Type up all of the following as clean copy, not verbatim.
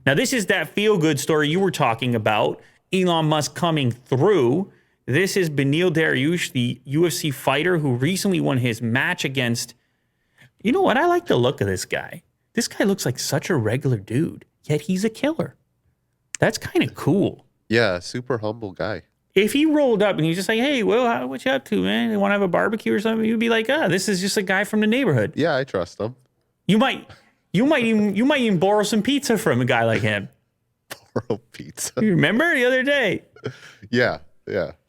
Now, this is that feel-good story you were talking about, Elon Musk coming through. This is Beneil Dariush, the UFC fighter who recently won his match against... You know what? I like the look of this guy. This guy looks like such a regular dude, yet he's a killer. That's kind of cool. Yeah, super humble guy. If he rolled up and he's just like, hey, Will, what you up to, man? You want to have a barbecue or something? You'd be like, this is just a guy from the neighborhood. Yeah, I trust him. You might even borrow some pizza from a guy like him. Borrow pizza. You remember the other day? Yeah.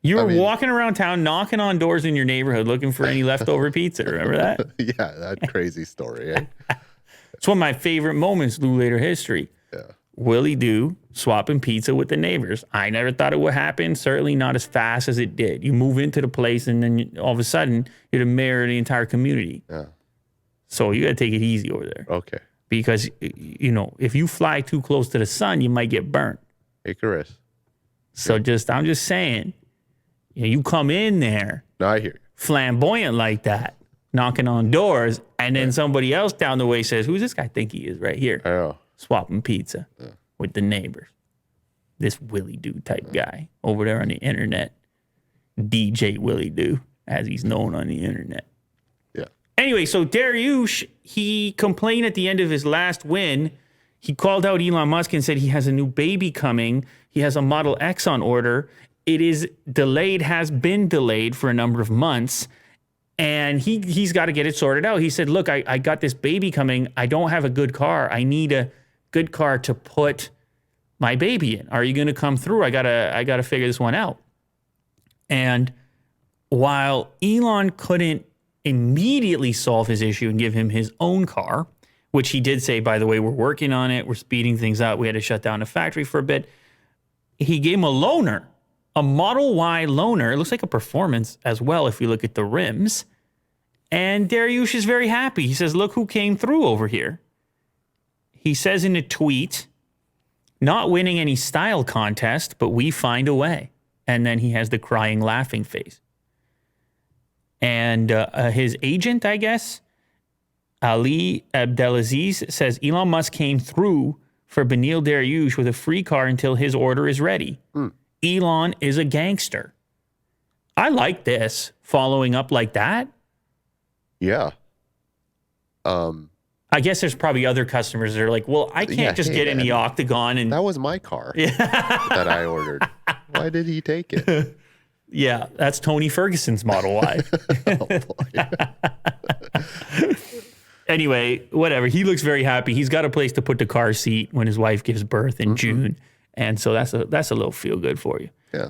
You were walking around town, knocking on doors in your neighborhood, looking for any leftover pizza. Remember that? Yeah, that crazy story. Eh? It's one of my favorite moments, Lou Later history. Yeah. Willie Doo swapping pizza with the neighbors. I never thought it would happen. Certainly not as fast as it did. You move into the place and then all of a sudden you're the mayor of the entire community. Yeah. So you got to take it easy over there. Okay. Because, if you fly too close to the sun, you might get burnt. Icarus. So I'm just saying, you come in there No, I hear you. flamboyant like that, knocking on doors, and then somebody else down the way says, who's this guy think he is right here? I know. Swapping pizza with the neighbors. This Willie Doo type guy over there on the internet. DJ Willie Doo, as he's known on the internet. Yeah. Anyway, so Dariush, he complained at the end of his last win. He called out Elon Musk and said he has a new baby coming. He has a Model X on order. It is delayed, has been delayed for a number of months. And he's got to get it sorted out. He said, look, I got this baby coming. I don't have a good car. I need a good car to put my baby in. Are you going to come through? I gotta figure this one out. And while Elon couldn't immediately solve his issue and give him his own car, which he did say, by the way, we're working on it. We're speeding things up. We had to shut down the factory for a bit. He gave him a loaner, a Model Y loaner. It looks like a Performance as well if you look at the rims. And Dariush is very happy. He says, look who came through over here. He says in a tweet, not winning any style contest, but we find a way. And then he has the crying, laughing face. And his agent, I guess, Ali Abdelaziz, says Elon Musk came through for Beneil Dariush with a free car until his order is ready. Elon is a gangster. I like this, following up like that. Yeah. I guess there's probably other customers that are like, well, I can't just get in the Octagon. And that was my car that I ordered. Why did he take it? Yeah, that's Tony Ferguson's Model Y. Oh, boy. Anyway, whatever. He looks very happy. He's got a place to put the car seat when his wife gives birth in June. And so that's a little feel good for you. Yeah.